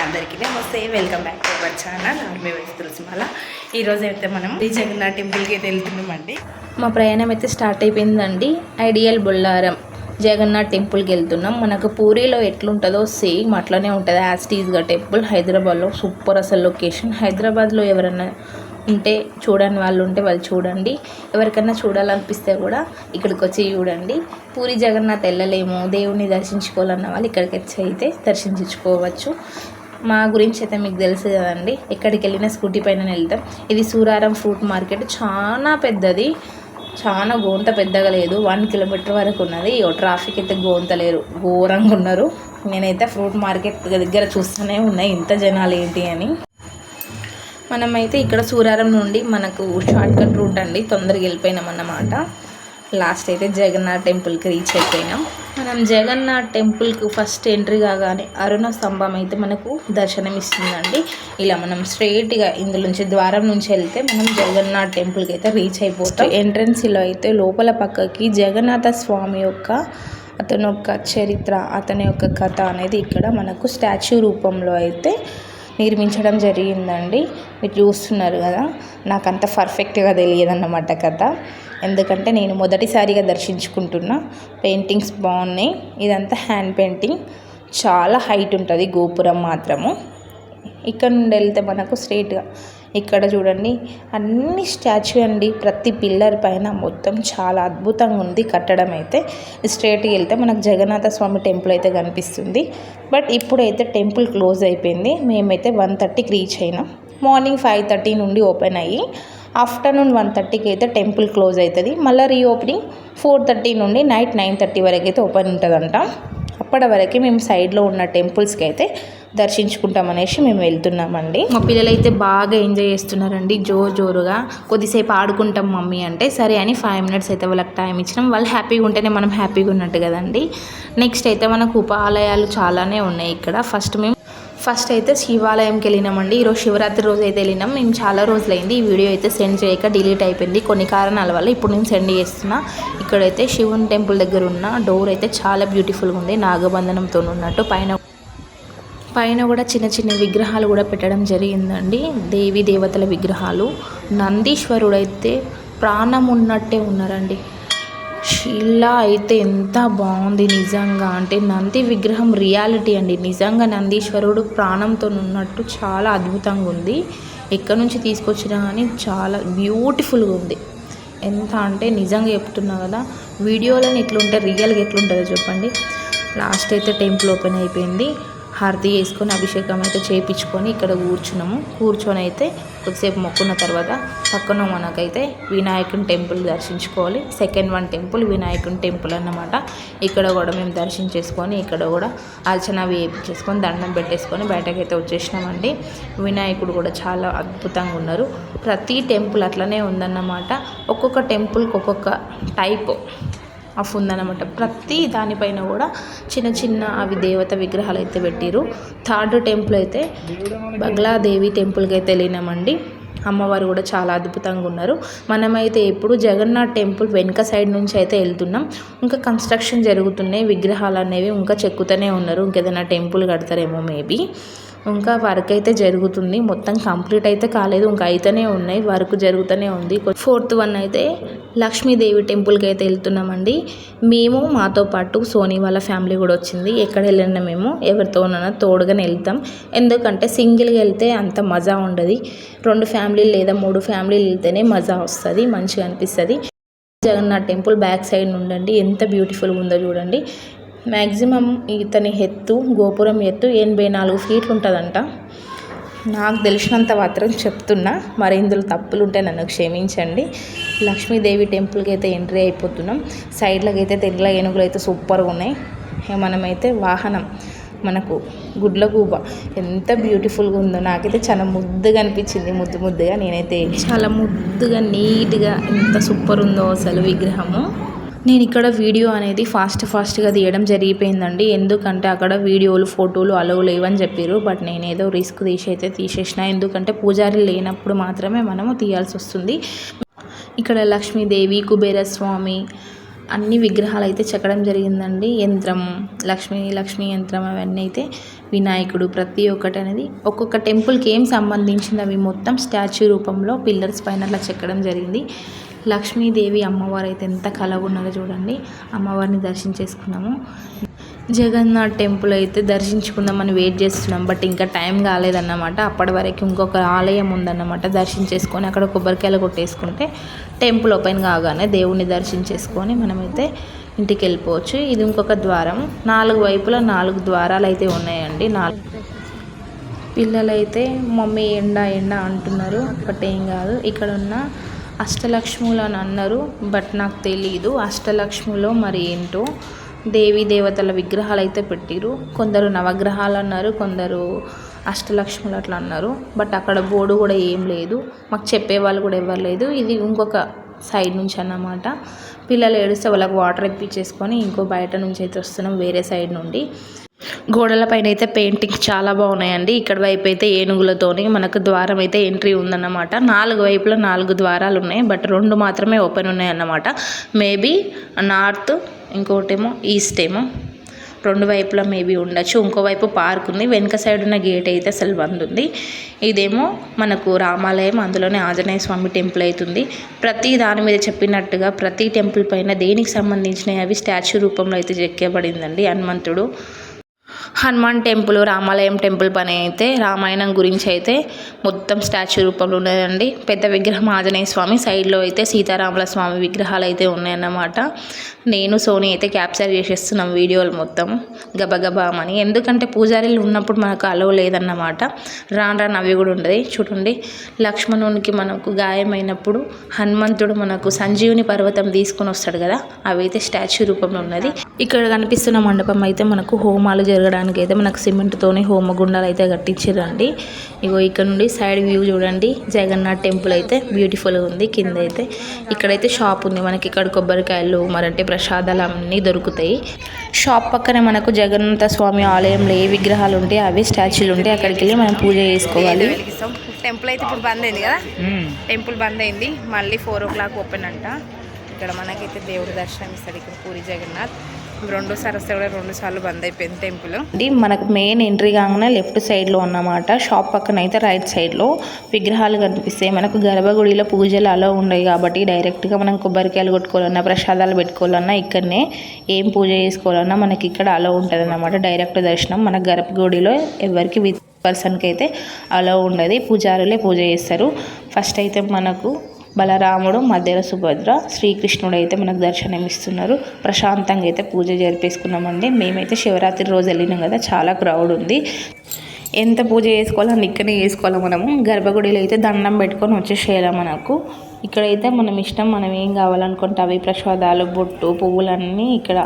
అందరికీ నమస్తే, welcome back to our channel army wives Tulasimala. ఈరోజు అయితే మనం ఈ జగన్నాథ్ టెంపుల్కి అయితే వెళ్తున్నామండి. మా ప్రయాణం అయితే స్టార్ట్ అయిపోయిందండి. ఐడియల్ బొల్లారం జగన్నాథ్ టెంపుల్కి వెళ్తున్నాం. మనకు పూరిలో ఎట్లుంటుందో సేమ్ అట్లనే ఉంటుంది యాజ్ టీజ్గా టెంపుల్. హైదరాబాద్లో సూపర్ అసలు లొకేషన్. హైదరాబాద్లో ఎవరన్నా ఉంటే చూడని వాళ్ళు ఉంటే వాళ్ళు చూడండి, ఎవరికన్నా చూడాలనిపిస్తే కూడా ఇక్కడికి వచ్చి చూడండి. పూరి జగన్నాథ్ వెళ్ళలేము, దేవుణ్ణి దర్శించుకోవాలన్న వాళ్ళు ఇక్కడికి వచ్చి అయితే దర్శించుకోవచ్చు. మా గురించి అయితే మీకు తెలుసు కదండి, ఎక్కడికి వెళ్ళినా స్కూటీ పైన వెళ్తాం. ఇది సూరారం ఫ్రూట్ మార్కెట్, చాలా పెద్దది, చాలా గోంత పెద్దగా లేదు, 1 కిలోమీటర్ వరకు ఉన్నది. ట్రాఫిక్ అయితే గోంతలేరు, ఘోరంగా ఉన్నారు. నేనైతే ఫ్రూట్ మార్కెట్ దగ్గర చూస్తూనే ఉన్నాయి ఇంత జనాలు ఏంటి అని. మనమైతే ఇక్కడ సూరారం నుండి మనకు షార్ట్కట్ రూట్ అండి, తొందరగా వెళ్ళిపోయినాం అన్నమాట. లాస్ట్ అయితే జగన్నాథ్ టెంపుల్కి రీచ్ అయిపోయినాం. మనం జగన్నాథ్ టెంపుల్కి ఫస్ట్ ఎంట్రీ కాగానే అరుణ స్తంభం అయితే మనకు దర్శనం ఇస్తుందండి. ఇలా మనం స్ట్రైట్గా ఇందులోంచి ద్వారం నుంచి వెళ్తే మనం జగన్నాథ్ టెంపుల్కి అయితే రీచ్ అయిపోతాం. ఎంట్రన్స్లో అయితే లోపల పక్కకి జగన్నాథ స్వామి యొక్క అతని యొక్క చరిత్ర, అతని యొక్క కథ అనేది ఇక్కడ మనకు స్టాచ్యూ రూపంలో అయితే నిర్మించడం జరిగిందండి. మీరు చూస్తున్నారు కదా, నాకు అంత పర్ఫెక్ట్గా తెలియదన్నమాట కథ, ఎందుకంటే నేను మొదటిసారిగా దర్శించుకుంటున్నా. పెయింటింగ్స్ బాగున్నాయి, ఇదంతా హ్యాండ్ పెయింటింగ్, చాలా హైట్ ఉంటుంది గోపురం మాత్రము. ఇక్కడ నుండి వెళ్తే మనకు స్ట్రైట్గా ఇక్కడ చూడండి అన్ని స్టాచ్యూ అండి, ప్రతి పిల్లర్ పైన మొత్తం చాలా అద్భుతంగా ఉంది కట్టడం. అయితే స్ట్రైట్గా వెళ్తే మనకు జగన్నాథ స్వామి టెంపుల్ అయితే కనిపిస్తుంది. బట్ ఇప్పుడైతే టెంపుల్ క్లోజ్ అయిపోయింది. మేమైతే 1:30కి రీచ్ అయినాం. మార్నింగ్ 5:30 నుండి ఓపెన్ అయ్యి ఆఫ్టర్నూన్ 1:30కి అయితే టెంపుల్ క్లోజ్ అవుతుంది. మళ్ళీ రీఓపెనింగ్ 4:30 నుండి నైట్ 9:30 వరకు అయితే ఓపెన్ ఉంటుందంట. అప్పటి వరకు మేము సైడ్లో ఉన్న టెంపుల్స్కి అయితే దర్శించుకుంటామనేసి మేము వెళ్తున్నామండి. మా పిల్లలు అయితే బాగా ఎంజాయ్ చేస్తున్నారండి, జోరుగా. కొద్దిసేపు ఆడుకుంటాం మమ్మీ అంటే సరే అని 5 మినిట్స్ అయితే వాళ్ళకి టైం ఇచ్చినాం. వాళ్ళు హ్యాపీగా ఉంటేనే మనం హ్యాపీగా ఉన్నట్టు కదండి. నెక్స్ట్ అయితే మనకు ఉపాలయాలు చాలానే ఉన్నాయి ఇక్కడ. ఫస్ట్ అయితే శివాలయంకి వెళ్ళినామండి. ఈరోజు శివరాత్రి రోజు అయితే వెళ్ళినాం. మేము చాలా రోజులైంది ఈ వీడియో అయితే సెండ్ చేయక, డిలీట్ అయిపోయింది కొన్ని కారణాల వల్ల. ఇప్పుడు నేను సెండ్ చేస్తున్నా. ఇక్కడైతే శివుని టెంపుల్ దగ్గర ఉన్న డోర్ అయితే చాలా బ్యూటిఫుల్గా ఉంది, నాగబంధనంతో ఉన్నట్టు. పైన కూడా చిన్న చిన్న విగ్రహాలు కూడా పెట్టడం జరిగిందండి, దేవీ దేవతల విగ్రహాలు. నందీశ్వరుడు అయితే ప్రాణం ఉన్నట్టే ఉన్నారండి. శిలా అయితే ఎంత బాగుంది నిజంగా, అంటే నంది విగ్రహం రియాలిటీ అండి, నిజంగా నందీశ్వరుడు ప్రాణంతో ఉన్నట్టు చాలా అద్భుతంగా ఉంది. ఎక్కడి నుంచి తీసుకొచ్చినా కానీ చాలా బ్యూటిఫుల్గా ఉంది. ఎంత అంటే నిజంగా చెప్తున్నా కదా, వీడియోలోని ఎట్లుంటే రియల్గా ఎట్లుంటుందో చెప్పండి. లాస్ట్ అయితే టెంపుల్ ఓపెన్ అయిపోయింది. హారతి చేసుకొని అభిషేకం అయితే చేయించుకొని ఇక్కడ కూర్చొని అయితే కొద్దిసేపు మొక్కున్న తర్వాత పక్కన మనకైతే వినాయకుని టెంపుల్ దర్శించుకోవాలి. సెకండ్ వన్ టెంపుల్ వినాయకుని టెంపుల్ అన్నమాట. ఇక్కడ కూడా మేము దర్శించేసుకొని ఇక్కడ కూడా అర్చన వేయించేసుకొని దండం పెట్టేసుకొని బయటకైతే వచ్చేసినామండి. వినాయకుడు కూడా చాలా అద్భుతంగా ఉన్నారు. ప్రతి టెంపుల్ అట్లనే ఉందన్నమాట. ఒక్కొక్క టెంపుల్కి ఒక్కొక్క టైప్ ఆఫ్ ఉందన్నమాట. ప్రతి దానిపైన కూడా చిన్న చిన్న అవి దేవత విగ్రహాలు అయితే పెట్టిరు. థర్డ్ టెంపుల్ అయితే బగ్లాదేవి టెంపుల్కి అయితే వెళ్ళినామండి. అమ్మవారు కూడా చాలా అద్భుతంగా ఉన్నారు. మనమైతే ఇప్పుడు జగన్నాథ్ టెంపుల్ వెనుక సైడ్ నుంచి అయితే వెళ్తున్నాం. ఇంకా కన్స్ట్రక్షన్ జరుగుతున్నాయి, విగ్రహాలు అనేవి ఇంకా చెక్కుతూనే ఉన్నారు. ఇంకేదైనా టెంపుల్ కడతారేమో మేబీ. ఇంకా వర్క్ అయితే జరుగుతుంది, మొత్తం కంప్లీట్ అయితే కాలేదు, ఇంకా అయితేనే ఉన్నాయి, వర్క్ జరుగుతూనే ఉంది. 4th వన్ అయితే లక్ష్మీదేవి టెంపుల్కి అయితే వెళ్తున్నామండి. మేము మాతో పాటు సోనీ వాళ్ళ ఫ్యామిలీ కూడా వచ్చింది. ఎక్కడ వెళ్ళినా మేము ఎవరితోనైనా తోడుగానే వెళ్తాం, ఎందుకంటే సింగిల్గా వెళ్తే అంత మజా ఉండదు. 2 ఫ్యామిలీలు లేదా 3 ఫ్యామిలీలు వెళ్తేనే మజా వస్తుంది, మంచిగా అనిపిస్తుంది. జగన్నాథ్ టెంపుల్ బ్యాక్ సైడ్ నుండండి ఎంత బ్యూటిఫుల్గా ఉందో చూడండి. మ్యాక్సిమం ఇతని ఎత్తు, గోపురం ఎత్తు 84 ఫీట్లు ఉంటుందంట. నాకు తెలిసినంత మాత్రం చెప్తున్నా, మరి ఇందులో తప్పులు ఉంటే నన్ను క్షమించండి. లక్ష్మీదేవి టెంపుల్కి అయితే ఎంట్రీ అయిపోతున్నాం. సైడ్లకి అయితే తెల్ల ఏనుగులు అయితే సూపర్గా ఉన్నాయి. మనమైతే వాహనం మనకు గుడ్లగూబ ఎంత బ్యూటిఫుల్గా ఉందో, నాకైతే చాలా ముద్దుగా అనిపించింది. ముద్దుగా నేనైతే చాలా ముద్దుగా నీట్గా ఎంత సూపర్ ఉందో అసలు విగ్రహము. నేను ఇక్కడ వీడియో అనేది ఫాస్ట్గా తీయడం జరిగిపోయిందండి, ఎందుకంటే అక్కడ వీడియోలు ఫోటోలు అలౌ లేవని చెప్పారు. బట్ నేనేదో రిస్క్ తీసేసిన, ఎందుకంటే పూజారి లేనప్పుడు మాత్రమే మనము తీయాల్సి వస్తుంది. ఇక్కడ లక్ష్మీదేవి, కుబేరస్వామి, అన్ని విగ్రహాలు అయితే చెక్కడం జరిగిందండి. యంత్రం లక్ష్మీ యంత్రం అవన్నీ అయితే వినాయకుడు ప్రతి ఒక్కటి అనేది ఒక్కొక్క టెంపుల్కి ఏం సంబంధించినవి మొత్తం స్టాచ్యూ రూపంలో పిల్లర్స్ పైన అట్లా చెక్కడం జరిగింది. లక్ష్మీదేవి అమ్మవారు అయితే ఎంత కలగున్నదో చూడండి. అమ్మవారిని దర్శించేసుకున్నాము. జగన్నాథ్ టెంపుల్ అయితే దర్శించుకుందామని వెయిట్ చేస్తున్నాం, బట్ ఇంకా టైం కాలేదన్నమాట. అప్పటి వరకు ఇంకొక ఆలయం ఉందన్నమాట. దర్శించేసుకొని అక్కడ కొబ్బరికాయలు కొట్టేసుకుంటే టెంపుల్ ఓపెన్ కాగానే దేవుణ్ణి దర్శించేసుకొని మనమైతే ఇంటికి వెళ్ళిపోవచ్చు. ఇది ఇంకొక ద్వారం. 4 వైపులా 4 ద్వారాలు అయితే ఉన్నాయండి. పిల్లలైతే మమ్మీ ఎండ అంటున్నారు, బట్ ఏం కాదు. ఇక్కడ ఉన్న అష్టలక్ష్ములు అని అన్నారు, బట్ నాకు తెలీదు అష్టలక్ష్ములో మరి ఏంటో. దేవీ దేవతల విగ్రహాలు అయితే పెట్టిరు. కొందరు నవగ్రహాలు అన్నారు, కొందరు అష్టలక్ష్ములు అట్లా అన్నారు, బట్ అక్కడ బోర్డు కూడా ఏం లేదు. మాకు చెప్పేవాళ్ళు కూడా ఎవరు లేదు. ఇది ఇంకొక సైడ్ నుంచి అన్నమాట. పిల్లలు ఏడిస్తే వాళ్ళకి వాటర్ ఎప్పించేసుకొని ఇంకో బయట నుంచి అయితే వస్తున్నాం, వేరే సైడ్ నుండి. గోడల పైన అయితే పెయింటింగ్స్ చాలా బాగున్నాయండి. ఇక్కడ వైపు అయితే ఏనుగులతోని మనకు ద్వారం అయితే ఎంట్రీ ఉందన్నమాట. 4 వైపులా 4 ద్వారాలు ఉన్నాయి, బట్ 2 మాత్రమే ఓపెన్ ఉన్నాయి అన్నమాట. మేబీ నార్త్, ఇంకోటేమో ఈస్ట్ ఏమో. 2 వైపులా మేబీ ఉండొచ్చు. ఇంకోవైపు పార్క్ ఉంది. వెనక సైడ్ ఉన్న గేట్ అయితే అసలు బంద్ ఉంది. ఇదేమో మనకు రామాలయం, అందులోనే ఆంజనేయ స్వామి టెంపుల్ అవుతుంది. ప్రతి దాని మీద చెప్పినట్టుగా ప్రతి టెంపుల్ పైన దేనికి సంబంధించినవి అవి స్టాచ్యూ రూపంలో అయితే చెక్కబడిందండి. హనుమాన్ టెంపుల్, రామాలయం టెంపుల్ పని అయితే రామాయణం గురించి అయితే మొత్తం స్టాచ్యూ రూపంలో ఉన్నదండి. పెద్ద విగ్రహం ఆంజనేయ స్వామి, సైడ్లో అయితే సీతారాముల స్వామి విగ్రహాలు అయితే ఉన్నాయన్నమాట. నేను సోనీ అయితే క్యాప్చర్ చేసేస్తున్నాం వీడియోలు మొత్తం గబగబామని, ఎందుకంటే పూజారీలు ఉన్నప్పుడు మనకు అలవ్ లేదన్నమాట. రాను అవి కూడా ఉండదు. చూడండి, లక్ష్మణునికి మనకు గాయమైనప్పుడు హనుమంతుడు మనకు సంజీవుని పర్వతం తీసుకొని వస్తాడు కదా, అవి అయితే స్టాచ్యూ రూపంలో ఉన్నది. ఇక్కడ కనిపిస్తున్న మండపం అయితే మనకు హోమాలు జరగడానికి అయితే మనకు సిమెంట్తోని హోమగుండాలు అయితే కట్టించారండి. ఇగో ఇక్కడ నుండి సైడ్ వ్యూ చూడండి. జగన్నాథ్ టెంపుల్ అయితే బ్యూటిఫుల్గా ఉంది. కింద అయితే ఇక్కడైతే షాప్ ఉంది మనకి. ఇక్కడ కొబ్బరికాయలు మరంటే ప్రసాదాలు అన్నీ దొరుకుతాయి. షాప్ పక్కనే మనకు జగన్నాథ స్వామి ఆలయంలో ఏ విగ్రహాలు ఉంటాయి అవి స్టాచ్యూలు ఉంటాయి. అక్కడికి వెళ్ళి మనం పూజ చేసుకోవాలి. టెంపుల్ అయితే ఇప్పుడు బంద్ అయింది కదా, టెంపుల్ బంద్ అయింది. మళ్ళీ 4 o'clock ఓపెన్ అంట. ఇక్కడ మనకైతే దేవుడు దర్శనం ఇస్తాడు. ఇక్కడ పూరి జగన్నాథ్ 2 సార్లు వస్తే కూడా 2 సార్లు బంద్ అయిపోయింది టెంపుల్. మనకు మెయిన్ ఎంట్రీ కాగానే లెఫ్ట్ సైడ్లో అన్నమాట. షాప్ పక్కన అయితే రైట్ సైడ్లో విగ్రహాలు కనిపిస్తాయి. మనకు గర్భగుడిలో పూజలు అలా ఉన్నాయి కాబట్టి డైరెక్ట్గా మనం కొబ్బరికాయలు కొట్టుకోవాలన్నా, ప్రసాదాలు పెట్టుకోవాలన్నా, ఇక్కడనే ఏం పూజ చేసుకోవాలన్నా మనకి ఇక్కడ అలా ఉంటుంది అన్నమాట. డైరెక్ట్ దర్శనం. మన గర్భగుడిలో ఎవరికి విత్ పర్సన్కి అయితే అలా ఉండదు. పూజారులే పూజ చేస్తారు. ఫస్ట్ అయితే మనకు బలరాముడు, మధ్యలో సుభద్ర, శ్రీకృష్ణుడు అయితే మనకు దర్శనం ఇస్తున్నారు. ప్రశాంతంగా అయితే పూజ జరిపేసుకున్నామండి. మేమైతే శివరాత్రి రోజు వెళ్ళినాం కదా, చాలా క్రౌడ్ ఉంది. ఎంత పూజ చేసుకోవాలని ఇక్కడనే చేసుకోవాలి. మనము గర్భగుడిలో అయితే దండం పెట్టుకొని వచ్చేసేయాలి. మనకు ఇక్కడైతే మనం ఇష్టం, మనం ఏం కావాలనుకుంటే అవి ప్రసాదాలు, బొట్టు, పువ్వులన్నీ ఇక్కడ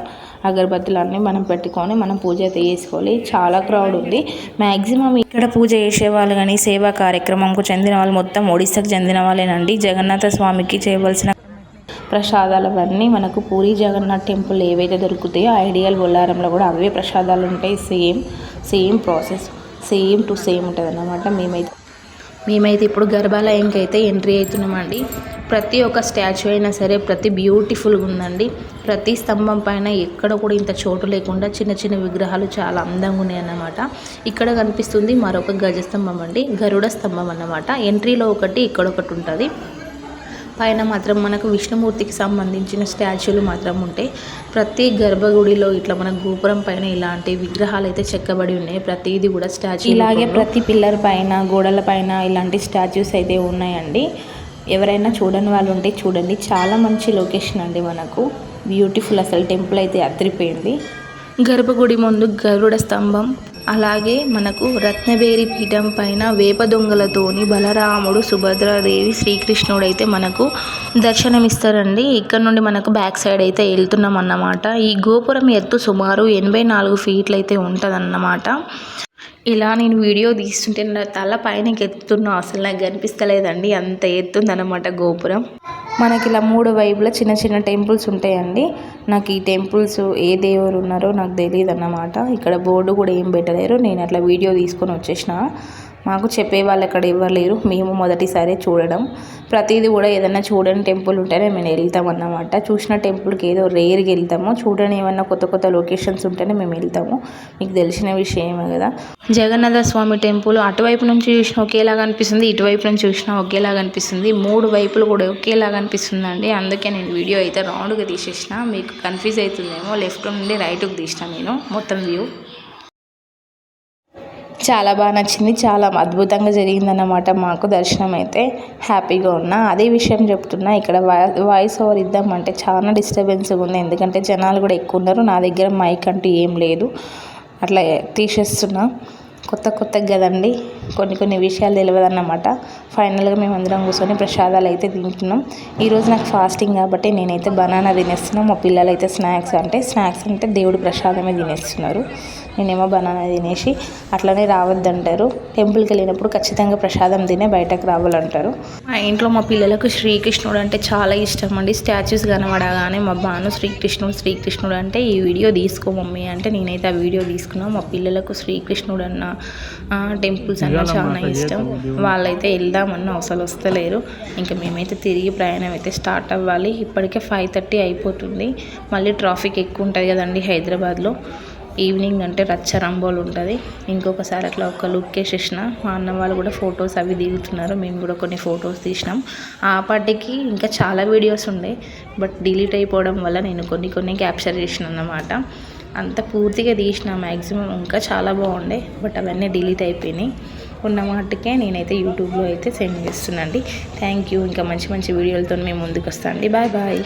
అగరబత్తులన్నీ మనం పెట్టుకొని మనం పూజ అయితే చేసుకోవాలి. చాలా క్రౌడ్ ఉంది. మ్యాక్సిమం ఇక్కడ పూజ చేసేవాళ్ళు కానీ సేవా కార్యక్రమంకు చెందిన వాళ్ళు మొత్తం ఒడిశాకు చెందిన వాళ్ళేనండి. జగన్నాథ స్వామికి చేయవలసిన ప్రసాదాలు అవన్నీ మనకు పూరి జగన్నాథ్ టెంపుల్ ఏవైతే దొరుకుతాయో ఐడియల్ బొల్లారంలో కూడా అవే ప్రసాదాలు ఉంటాయి. Same process, same to same ఉంటుంది అన్నమాట. మేమైతే ఇప్పుడు గర్భాలయంకి అయితే ఎంట్రీ అవుతున్నామండి. ప్రతి ఒక్క స్టాచ్యూ అయినా సరే ప్రతి బ్యూటిఫుల్గా ఉందండి. ప్రతి స్తంభం పైన ఎక్కడ కూడా ఇంత చోటు లేకుండా చిన్న చిన్న విగ్రహాలు చాలా అందంగా ఉన్నాయి అన్నమాట. ఇక్కడ కనిపిస్తుంది మరొక గజస్తంభం అండి, గరుడ స్తంభం అన్నమాట. ఎంట్రీలో ఒకటి, ఇక్కడ ఒకటి ఉంటుంది. పైన మాత్రం మనకు విష్ణుమూర్తికి సంబంధించిన స్టాచ్యూలు మాత్రం ఉంటాయి. ప్రతి గర్భగుడిలో ఇట్లా మన గోపురం పైన ఇలాంటి విగ్రహాలు అయితే చెక్కబడి ఉన్నాయి. ప్రతిది కూడా స్టాచ్యూ. ఇలాగే ప్రతి పిల్లర్ పైన, గోడల పైన ఇలాంటి స్టాచ్యూస్ అయితే ఉన్నాయండి. ఎవరైనా చూడని వాళ్ళు ఉంటే చూడండి. చాలా మంచి లొకేషన్ అండి. మనకు బ్యూటిఫుల్, అసలు టెంపుల్ అయితే అదిరిపోయింది. గర్భగుడి ముందు గరుడ స్తంభం, అలాగే మనకు రత్నబేరి పీఠం పైన వేప దొంగలతోని బలరాముడు, సుభద్రాదేవి, శ్రీకృష్ణుడు అయితే మనకు దర్శనమిస్తారండి. ఇక్కడ నుండి మనకు బ్యాక్ సైడ్ అయితే వెళ్తున్నాం అన్నమాట. ఈ గోపురం ఎత్తు సుమారు 84 ఫీట్లు అయితే ఉంటుందన్నమాట. ఇలా నేను వీడియో తీస్తుంటే నా తల పైనకి ఎత్తుతున్నా, అసలు నాకు కనిపిస్తలేదండి, అంత ఎత్తుందన్నమాట గోపురం. మనకి ఇలా 3 వైపులా చిన్న చిన్న టెంపుల్స్ ఉంటాయండి. నాకు ఈ టెంపుల్స్ ఏ దేవుడు ఉన్నారో నాకు తెలియదు అన్నమాట. ఇక్కడ బోర్డు కూడా ఏం పెట్టలేరు. నేను అట్లా వీడియో తీసుకొని వచ్చేసిన. మాకు చెప్పే వాళ్ళు ఎక్కడ ఎవరు లేరు, మేము మొదటిసారి చూడడం. ప్రతిదీ కూడా ఏదైనా చూడని టెంపుల్ ఉంటేనే మేము వెళ్తాం అన్నమాట. చూసిన టెంపుల్కి ఏదో రేర్గా వెళ్తాము, చూడని ఏమన్నా కొత్త కొత్త లొకేషన్స్ ఉంటేనే మేము వెళ్తాము. మీకు తెలిసిన విషయమే కదా. జగన్నాథ స్వామి టెంపుల్ అటువైపు నుంచి చూసినా ఒకేలాగా అనిపిస్తుంది, ఇటువైపు నుంచి చూసినా ఒకేలాగా అనిపిస్తుంది. 3 వైపులు కూడా ఒకేలాగా అనిపిస్తుంది అండి. అందుకే నేను వీడియో అయితే రౌండ్గా తీసేసిన, మీకు కన్ఫ్యూజ్ అవుతుందేమో. లెఫ్ట్ నుండి రైట్కి తీసిన నేను మొత్తం వ్యూ. చాలా బాగా నచ్చింది, చాలా అద్భుతంగా జరిగిందన్నమాట. మాకు దర్శనం అయితే హ్యాపీగా ఉన్నా. అదే విషయం చెప్తున్నా, ఇక్కడ వాయిస్ ఓవర్ ఇద్దామంటే చాలా డిస్టర్బెన్స్గా ఉంది, ఎందుకంటే జనాలు కూడా ఎక్కువ ఉన్నారు. నా దగ్గర మైక్ అంటూ ఏం లేదు, అట్లా తీసేస్తున్నా. కొత్తగా కదండి, కొన్ని విషయాలు తెలియదు అన్నమాట. ఫైనల్గా మేము అందరం కూర్చొని ప్రసాదాలు అయితే తింటున్నాం. ఈరోజు నాకు ఫాస్టింగ్ కాబట్టి నేనైతే బనానా తినేస్తున్నాం. మా పిల్లలు అయితే స్నాక్స్ అంటే దేవుడి ప్రసాదమే తినేస్తున్నారు. నేనేమో బనానా తినేసి అట్లనే రావద్దంటారు. టెంపుల్కి వెళ్ళినప్పుడు ఖచ్చితంగా ప్రసాదం తినే బయటకు రావాలంటారు. మా ఇంట్లో మా పిల్లలకు శ్రీకృష్ణుడు అంటే చాలా ఇష్టం అండి. స్టాచ్యూస్ కనబడగానే మా బాను శ్రీకృష్ణుడు అంటే ఈ వీడియో తీసుకో మమ్మీ అంటే నేనైతే ఆ వీడియో తీసుకున్నాను. మా పిల్లలకు శ్రీకృష్ణుడు అన్న టెంపుల్స్ అన్న చాలా ఇష్టం. వాళ్ళైతే వెళ్దామన్నా అసలు వస్తలేరు. ఇంకా మేమైతే తిరిగి ప్రయాణం అయితే స్టార్ట్ అవ్వాలి. ఇప్పటికే 5:30 అయిపోతుంది. మళ్ళీ ట్రాఫిక్ ఎక్కువ ఉంటుంది కదండి హైదరాబాద్లో. ఈవినింగ్ అంటే రచ్చరంబోలు ఉంటుంది. ఇంకొకసారి అట్లా ఒక లుక్ వేసేసిన. మా అన్న వాళ్ళు కూడా ఫొటోస్ అవి దిగుతున్నారు, మేము కూడా కొన్ని ఫొటోస్ తీసినాం. ఆ పాటికి ఇంకా చాలా వీడియోస్ ఉండే, బట్ డిలీట్ అయిపోవడం వల్ల నేను కొన్ని క్యాప్చర్ చేసిన అన్నమాట. అంత పూర్తిగా తీసిన మ్యాక్సిమం, ఇంకా చాలా బాగుండే, బట్ అవన్నీ డిలీట్ అయిపోయినాయి. ఉన్న మాటకే నేనైతే యూట్యూబ్లో అయితే సెండ్ చేస్తున్నాండి. Thank you. ఇంకా మంచి వీడియోలతో మేము ముందుకు వస్తాను అండి. బాయ్.